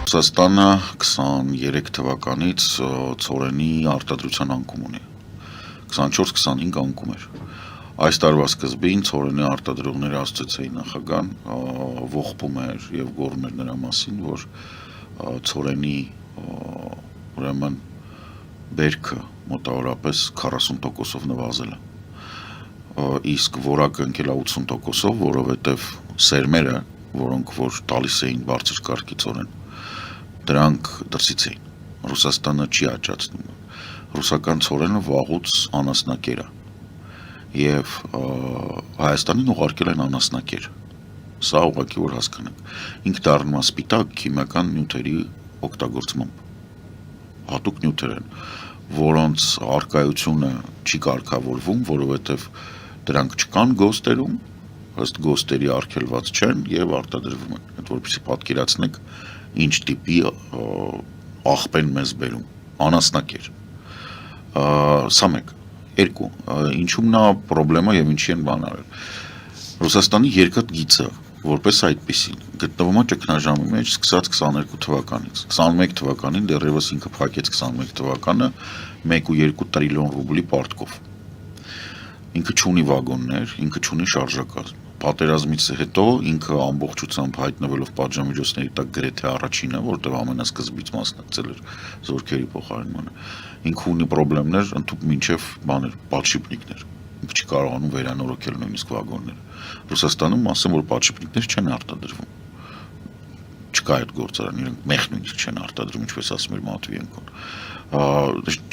Ռուսաստանը 23 թվականից ցորենի արտադրության անկում ունի, 24-25 անկում էր, այս տարվա սկզբին ցորենի արտադրողների ասոցիացիայի նախագահան ողբում էր և գոռում էր նրա մասին, որ ցորենի ուրեմն բերքը մոտավորապես 40%-ով նվազել է, իսկ որակը ընկել է 80%-ով, որովհետև սերմերը, որոնք որ տալիս էին բարձր կարգի ցորեն, դրանք դրսից էին, Ռուսաստանը չի աճացնում, ռուսական ցորենը վաղուց անասնակեր է, և Հայաստանին ուղարկել են անասնակեր, սա ուղղակի որ հասկանանք, ինքը դառնում է սպիտակ քիմիական նյութերի օգտագործմամբ, հատուկ նյութեր են, որոնց առկայությունը չի կարգավորվում, որովհետև դրանք չկան գոստերում, ըստ գոստերի արգելված չեն և արտադրվում են, որպեսզի պատկերացնեք ինչ տիպի աղբ են մեզ բերում, անասնակեր, սա մեկ, երկու, ինչում նա պրոբլեմը և ինչի են բան արել, Ռուսաստանի երկաթգիծը, որպես այդպիսին, գտնվում է ճգնաժամի մեջ սկսած 22 թվականից, 21 թվականին դեռևս ինքը փակեց 21 թվականը 1,2 տրիլիոն ռուբլի պարտքով, ինքը չունի վագոններ, ինքը չունի շարժակազմ, պատերազմից հետո ինքը ամբողջությամբ հայտնվելով պատժամիջոցների տակ գրեթե առաջինը, որտեղ ամենասկզբից մասնակցել էր զորքերի փոխարինմանը, ինքը ունի պրոբլեմներ ընդհուպ մինչև բաներ, պատշիպնիկներ, ինքը չի կարողանում վերանորոգել նույնիսկ վագոնները, Ռուսաստանում ասեմ, որ պատշիպնիկներ չեն արտադրվում, չկա այդ գործարան, իրենք մեղ նույնիսկ չեն արտադրում, ինչպես ասում էր Մատվիենկոն,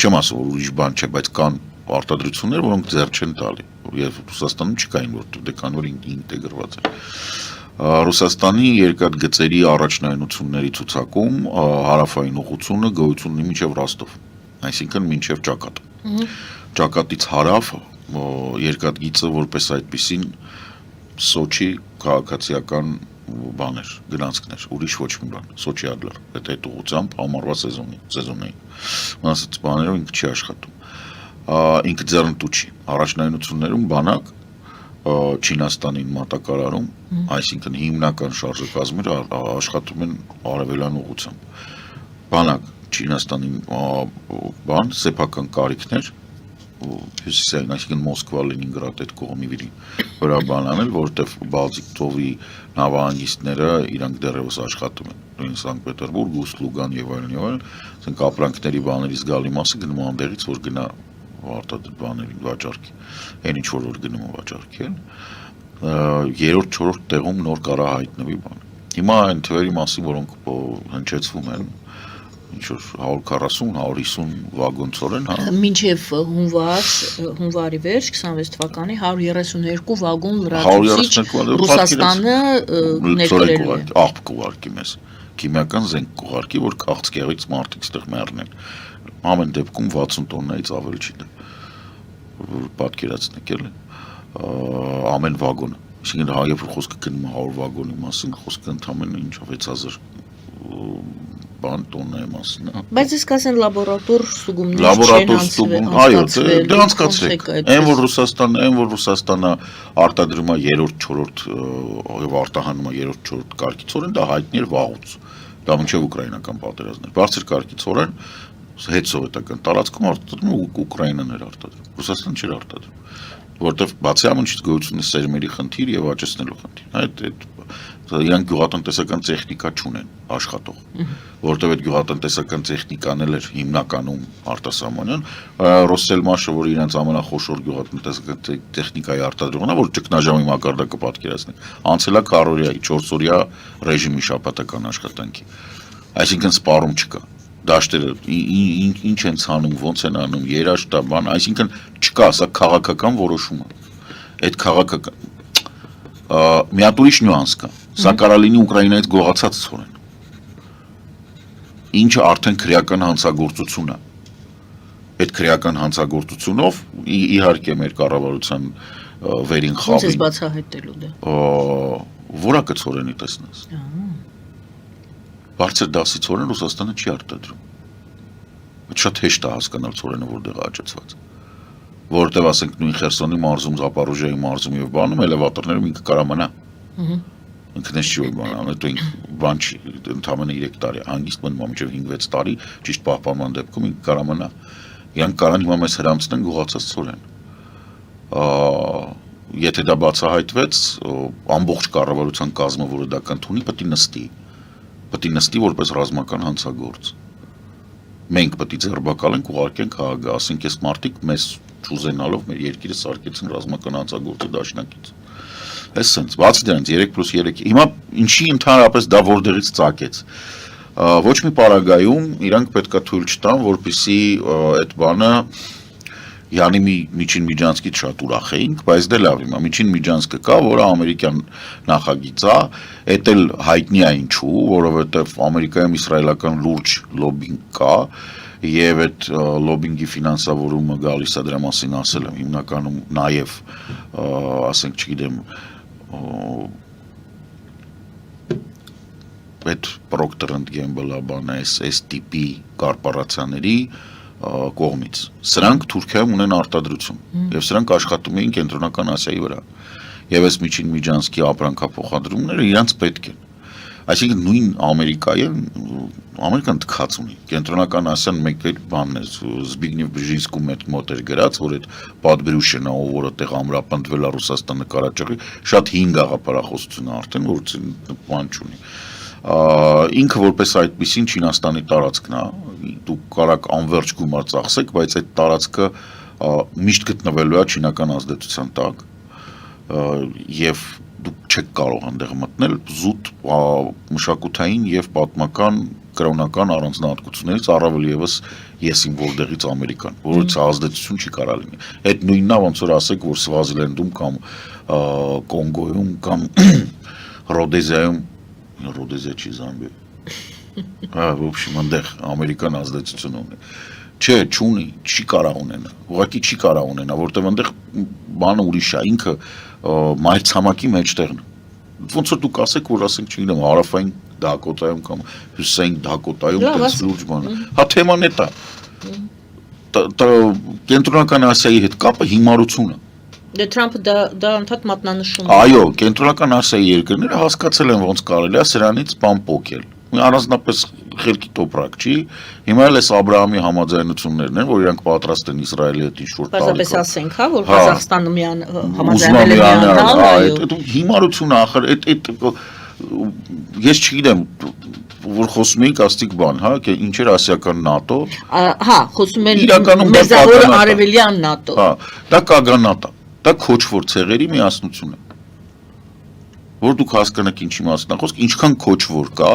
չեմ ասում, որ ուրիշ բան չէ, բայց կան արտադրություններ, որոնք ձեռ չեն տալի, և Ռուսաստանում չկային, որտեղ դե կան, որ ինտեգրված է։ Ռուսաստանի երկաթգծերի առաջնայնությունների ցուցակում հարավային ուղղությունը գոյություն ունի մինչև Ռոստով, այսինքն մինչև Ճակատ։ Ճակատից հարավ երկաթգիծը որպես այդպիսին Սոչի քաղաքացիական բաներ, գնացքներ, ուրիշ ոչ մի բան, Սոչի Ադլեր, այդ ուղղությամբ ամառվա սեզոնային, մնացած բաներով ինքը չի աշխատում, ինքը ձեռնտու չի, առաջնայնություններում բանակ Չինաստանին մատակարարում, այսինքն հիմնական շարժակազմերը աշխատում են արևելյան ուղղությամբ, բանակ Չինաստանին բան, սեփական կարիքներ, հյուսիսային, այսինքն Մոսկվա, Լենինգրադ այդ կողմի վրա բան անել, որտեղ Բալտիկ ծովի նավահանգիստները իրանք դեռևս աշխատում են, նույն Սանկտ Պետերբուրգ, Ուсть-Լուգան եւ այլն, ասենք ապրանքների բաների զգալի մասը գնում անդերից, որ գնա արտադրյալ բաներին վաճառքի, այն ինչ որ գնում է վաճառքի են, երրորդ, չորրորդ տեղում նոր կարա հայտնվի բան։ Հիմա այն թվերի մասին, որոնք հնչեցվում են, ինչ-որ 140-150 վագոն ցորեն, հա։ Մինչև հունվարի վերջ 26 թվականի 132 վագոն լրացուցիչ Ռուսաստանը ներկրել է։ Աղբ կուղարկի մեզ, քիմիական զենք կուղարկի, որ քաղցկեղից մարդիկ ստեղ մեռնեն։ Ամեն դեպքում 60 տոննայից ավել չի դա, պատկերացնեք էլ ամեն վագոնը, այսինքն երբ որ խոսքը գնում է 100 վագոնի մասին, խոսքը ընդամենը ինչով 6000 բան տոննայի մասին, հա։ Բայց ես կասեն լաբորատոր ստուգումներ չեն անցվել, այո, դե անցկացրեք, այն որ Ռուսաստանը արտադրում է 3-րդ, 4-րդ եւ արտահանում է 3-րդ, 4-րդ կարգի ցորեն, դա հայտնի էր վաղուց, դա մինչև ուկրաինական պատերազմներ, բարձր կարգի ցորեն հետ-սովետական տարածքում արտադրում Ուկրաինան էր արտադրում, Ռուսաստանը չէր արտադրում, որտեղ բացի ամենից գոյություն է սերմերի խնդիր եւ աճեցնելու խնդիր, իրանք գյուղատնտեսական տեխնիկա չունեն աշխատող, որտեղ այդ գյուղատնտեսական տեխնիկան էլ էր հիմնականում արտասահմանյան, Ռոստելմաշը, որ իրանց ամենախոշոր գյուղատնտեսական տեխնիկայի արտադրողն է, որ ճգնաժամի մակարդակը պատկերացնեք, անցել է 4-օրյա ռեժիմի շաբաթական աշխատանքի, այսինքն սպառում չկա, դաշտերը ինչ են ցանում, ոնց են անում, երաշտա բան, այսինքն չկա, սա քաղաքական որոշում է, այդ քաղաքական մի հատ ուրիշ նյուանս կա, սա կարա լինի Ուկրաինայից գողացած ցորեն, ինչը արդեն քրեական հանցագործություն է, այդ քրեական հանցագործությունով իհարկե մեր կառավարության վերին խավին։ Ոնց ես բացահայտելու դա։ Որակը ցորենի տեսնես։ Բարձր դասի ցորեն Ռուսաստանը չի արտադրում։ Շատ հեշտ է հասկանալ ցորենը որտեղ է աճեցված։ Որտեղ ասենք նույն Խերսոնի մարզում, Զապորոժիայի մարզում եւ բանում էլևատորներում ինքը կարա մնա։ Ինքնես չի որ բան անում, հետո բան չի, ընդամենը 3 տարի հանգիստ մնում մինչև 5-6 տարի ճիշտ պահպանման դեպքում ինքը կարա մնա։ Իրանք կարան հիմա մեզ հրամցնեն գողացած ծորեն։ Եթե դա բացահայտվեց, ամբողջ կառավարության կազմը, որը դա կընդունի, պետք է նստի որպես ռազմական հանցագործ։ Մենք պետք է ձերբակալենք, ուղարկենք քաղաք, ասենք այս մարդիկ մեզ չուզենալով մեր երկիրը սարքեցին ռազմական հանցագործի դաշնակից։ Այս sense, բացի դրանից 3+3, հիմա ինչի ընդհանրապես դա որտեղից ծագեց։ Ոչ մի պարագայում իրանք պետքա թույլ չտան, որպեսզի այդ բանը Յանի միջին միջանցքից շատ ուրախ էինք, բայց դե լավ հիմա միջին միջանցքը կա, որը ամերիկյան նախագիծ է, էդ էլ հայտնի է ինչու, որովհետև Ամերիկայում իսրայելական լուրջ լոբինգ կա, եւ այդ լոբինգի ֆինանսավորումը գալիս է դրա մասին ասել եմ, հիմնականում նաեւ ասենք չգիտեմ այդ Procter & Gamble-ը բանը այս տիպի կորպորացիաների կողմից։ Սրանք Թուրքիայում ունեն արտադրություն եւ սրանք աշխատում էին Կենտրոնական Ասիայի վրա։ Եվ այս միջին միջանցքի ապրանքափոխադրումները իրանց պետք են։ Այսինքն նույն Ամերիկան թքած ունի։ Կենտրոնական Ասիան մեկ էլ բանն է, Զբիգնև Բժինսկու մոտ էր գրած, որ այդ պատբերուշենը, որը տեղ ամրապնդվել է Ռուսաստանը կարաճղի, շատ 5 գաղափարախոսություն է արդեն, որ բան չունի։ Ինքը որպես այդպեսին Չինաստանի տարածքն է, դուք կարաք անվերջ գումար ծախսեք, բայց այդ տարածքը միշտ գտնվելու է չինական ազդեցության տակ եւ դուք չեք կարող այնտեղ մտնել զուտ մշակութային եւ պատմական կրոնական առանձնահատկություններից առավել եւս եսին որտեղից Ամերիկան, որից ազդեցություն չի կարող լինի։ Այդ նույնն է ոնց որ ասեք, որ Սվազիլենդում կամ Կոնգոյում կամ Ռոդեզիայում Ռոդեզիա չի Զամբիա։ В общем, այնտեղ ամերիկան ազդեցություն ունի։ Չէ, չունի, չի կարող ունենա։ Ուղղակի չի կարող ունենա, որտեղ այնտեղ բանը ուրիշ է, ինքը մայրցամաքի մեջտեղն է։ Ոնց որ դուք ասեք, որ ասենք, չգիտեմ, հարավային Դակոտայում կամ հյուսիսային Դակոտայում դες լուրջ բան է։ Հա թեման է դա։ Կենտրոնական Ասիայի հետ կապը հիմարություն է։ Դե Թրամփը դա ընդհանուր մատնանշում է։ Այո, Կենտրոնական Ասիայի երկրները հասկացել են ոնց կարելի է սրանից բան փոկել։ Առանձնապես խելքի տոպրակ չի, հիմա էլ էս Աբրահամի համաձայնություններն են, որ իրանք պատրաստ են Իսրայելի հետ ինչ-որ Պարզապես ասենք, հա, որ Ղազախստանը համաձայնել է միանալ, այդ հիմարությունը ախր, ես չգիտեմ, որ խոսում էինք աստիկ բան, հա, ինչ էր ասիական ՆԱՏՕ, հա, խոսում են մերձավոր արևելյան ՆԱՏՕ, հա, դա կագանատ է, դա քոչվոր ցեղերի միասնություն է, որ դուք հասկանաք ինչի մասին է խոսքը, ինչքան քոչվոր կա,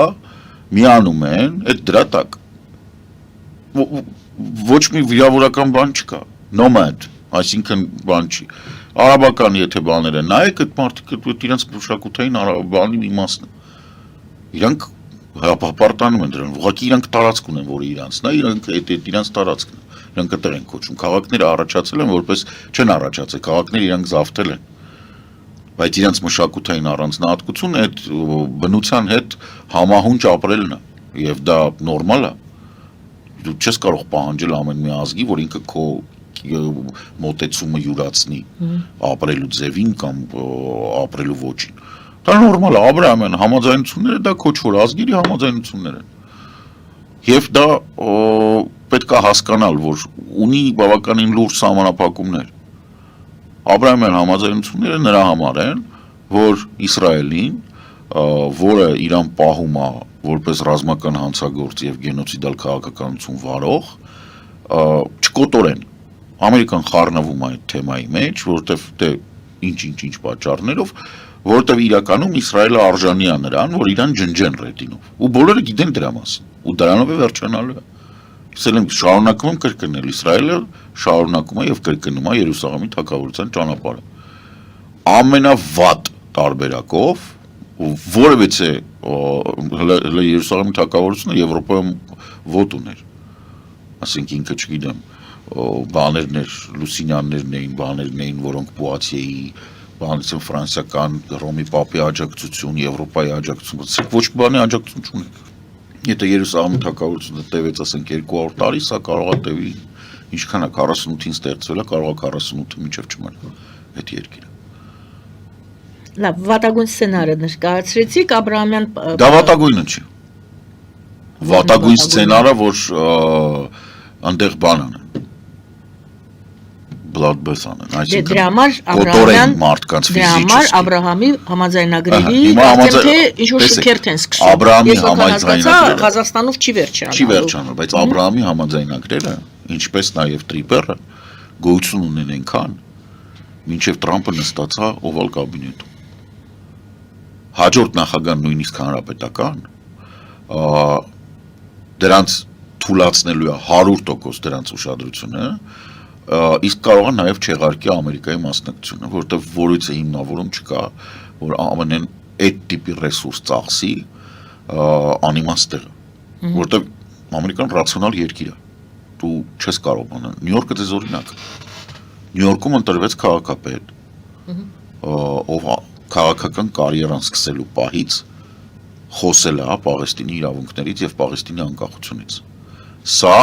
միանում են, այդ դրա տակ ոչ մի վիրավորական բան չկա, նոմադ, այսինքն բան չի, արաբական եթե բաները նայեք, այդ մարդիկ իրենց մշակութային բանի մի մասն է, իրանք հապարտանում են դրան, ուղղակի իրանք տարածք ունեն, որը իրանցն է, իրանք տարածքն է, իրանք այդտեղ են կոչում, քաղաքները առաջացել են, որպես չեն առաջացել, քաղաքները իրանք զավթել են, բայց իրանք մշակութային առանձնահատկությունը այդ բնության հետ համահունչ ապրելն է, եւ դա նորմալ է, դու չես կարող պահանջել ամեն մի ազգի, որ ինքը քո մոտեցումը յուրացնի ապրելու ձևին կամ ապրելու ոճին, դա նորմալ է, Աբրահամյան համաձայնությունները դա քոչվոր ազգերի համաձայնություններ են, եւ դա պետք է հասկանալ, որ ունի բավականին լուրջ սահմանափակումներ, Աբրահամյան համաձայնությունները նրա համար են, որ Իսրայելին, որը իրան պահում է որպես ռազմական հանցագործ եւ գենոցիդալ քաղաքականություն վարող, չկոտորեն։ Ամերիկան խառնվում է այդ թեմայի մեջ, որովհետեւ դե ինչ պատճառներով, որովհետեւ իրականում Իսրայելը արժանի է նրան, որ իրան ջնջեն ռետինով։ Ու բոլորը գիտեն դրա մասին։ Ու դրանով է վերջանալու։ Իսրայելը շարունակում է կրկնել, Իսրայելը շարունակում է եւ կրկնում է Երուսաղեմի թագավորության ճանապարհը։ Ամենավատ տարբերակով որևէ Երուսաղեմի թագավորությունը Եվրոպայում ոտ ուներ։ Ասենք ինքը չգիտեմ, բաներն էր, Լուսինյաններն էին, որոնք Պուատիեի, բանից են ֆրանսիական Ռոմի Պապի աջակցություն, Եվրոպայի աջակցություն, ոչ մի բանի աջակցություն չունի։ Եթե Երուսաղեմի թագավորությունը տևեց, ասենք 200 տարի, սա կարող է տևի ինչքան է 48-ին ստեղծվել է, կարող է 48-ը մինչև չմնա այդ երկիրը։ Լավ, վատագույն սցենարը ներկայացրեցիք Աբրահամյան Դա վատագույնը չի։ Վատագույն սցենարը, որ այնտեղ բան անեն։ Bloodbath անեն, այսինքն դրա համար կոտորեն մարդկանց դրա համար ֆիզիկի։ Աբրահամի համաձայնագրերի Հիմա արդեն թե ինչ որ շքերթ են սկսում։ Աբրահամի Ես համաձայնագրերը Ղազախստանով չի վերջանալու։ Չի վերջանալ, բայց Աբրահամի համաձայնագրերը, ինչպես նաև Տրիպերը, գոյություն ունեն այնքան, մինչև Տրամպը նստածա Օվալ կաբինետում։ Հաջորդ նախագահան նույնիսկ հանրապետական, դրանց թուլացնելու է 100% դրանց ուշադրությունը, իսկ կարող է նաև չեղարկի Ամերիկայի մասնակցությունը, որովհետև որից է հիմնավորում չկա, որ ԱՄՆ-ն այդ տիպի ռեսուրս ծախսի անիմաստ տեղը, որովհետև Ամերիկան ռացիոնալ երկիր է, դու չես կարող բանալ, Նյու Յորկը դες օրինակ, Նյու Յորքում ընտրվեց քաղաքապետ, ով քաղաքական կարիերան սկսելու պահից խոսել է Պաղեստինի իրավունքներից եւ Պաղեստինի անկախությունից։ Սա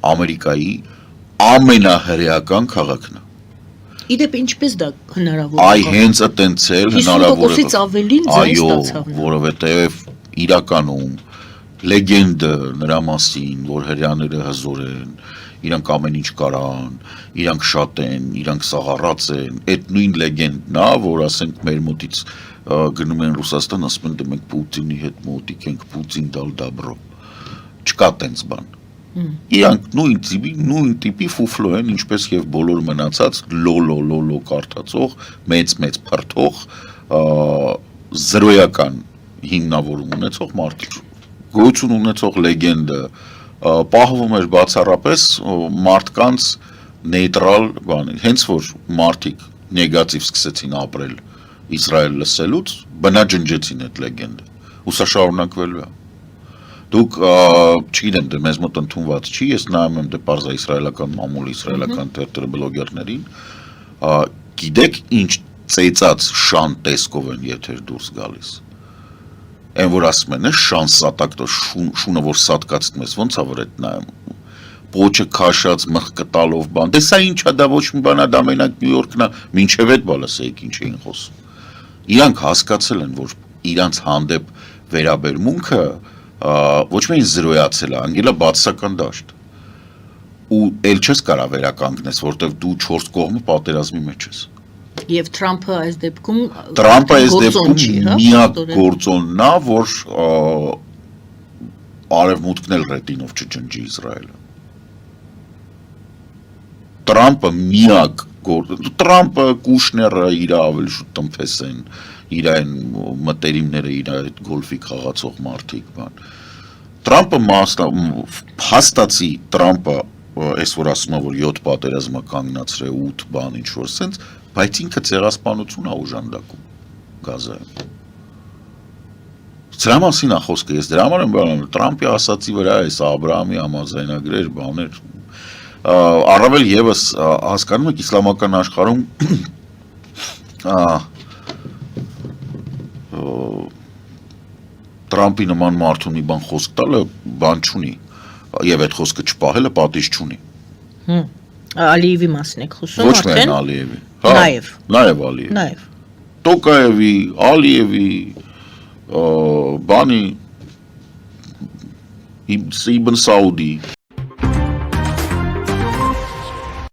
Ամերիկայի ամենահրեական քաղաքն է։ Իդեպ ինչպես դա հնարավոր է։ Այ հենց այտենց էլ հնարավոր է։ 50%-ից ավելին ձայն ստացավ։ Որովհետեւ իրականում լեգենդը նրա մասին, որ հրեաները հզոր են, իրանք ամեն ինչ կարան, իրանք շատ են, իրանք սաղառած են, այդ նույն լեգենդն է, որ ասենք մեր մոտից գնում են Ռուսաստան, ասում են դե մենք Պուտինի հետ մոտիկ ենք, Պուտին դալ դաբրո։ Չկա տենց բան։ Իրանք նույն տիպի ֆուֆլո են, ինչպես եւ բոլոր մնացած լոլո կարդացող, մեծ փրթող, զրոյական հիմնավորում ունեցող մարդիկ։ Գոյություն ունեցող լեգենդը պահվում էր բացառապես մարդկանց նեյտրալ բանի, հենց որ մարդիկ նեգատիվ սկսեցին ապրել Իսրայել լսելուց, բնաջնջեցին այդ լեգենդը, ու սա շարունակվելու է։ Դուք, չգիտեմ, դե մեզ մոտ ընդունված չի, ես նայում եմ դե պարզա իսրայելական մամուլ, իսրայելական թերթերը բլոգերներին, գիտեք ինչ ծեծած շան տեսքով են եթեր դուրս գալիս։ Այն որ ասում են, շան սատակ, շունը որ սատկացնում ես, ոնց ա որ այդ նայում, պոչը քաշած մխկտալով բան, դե սա ինչ է, դա ոչ մի բան է, դա մենակ Նյու Յորքն է, մինչև այդ բալասեիք ինչ էին խոսում։ Իրանք հասկացել են, որ իրանց հանդեպ վերաբերմունքը ոչ միայն զրոյացել է, անգել է բացասական դաշտ։ Ու էլ չես կարա վերականգնես, որտեվ դու 4 կողմը պատերազմի մեջ ես։ Եվ Թրամփը այս դեպքում միակ գործոնն է, որ արևմուտքն էլ ռետինով չջնջի Իսրայելը։ Տրամփը միակ Տրամփը, Կուշները իր ավելի շուտ տնփեսեն, իր այն մտերիմները, իր այդ գոլֆի խաղացող մարդիկ, բան։ Տրամփը հաստացի Տրամփը այս որ ասում է, որ 7 պատերազմը կանգնացրել 8 բան ինչ որ սենց, բայց ինքը ցեղասպանություն է օժանդակում Գազայում։ Սրա մասին է խոսքը, ես դրա համար եմ բանում, Տրամփի ասացի վրա այս Աբրահամի համաձայնագրեր, բաներ առավել եւս հասկանում եք իսլամական աշխարհում Տրամփի նման մարդու մի բան խոսք տալը բան չունի եւ այդ խոսքը չպահելը պատիժ չունի։ Ալիևի մասին եք խոսում Ոչ միայն Ալիևի, նաեւ Ալիևի։ Նաեւ Տոկաևի, Ալիևի, բանի Ibn Saudi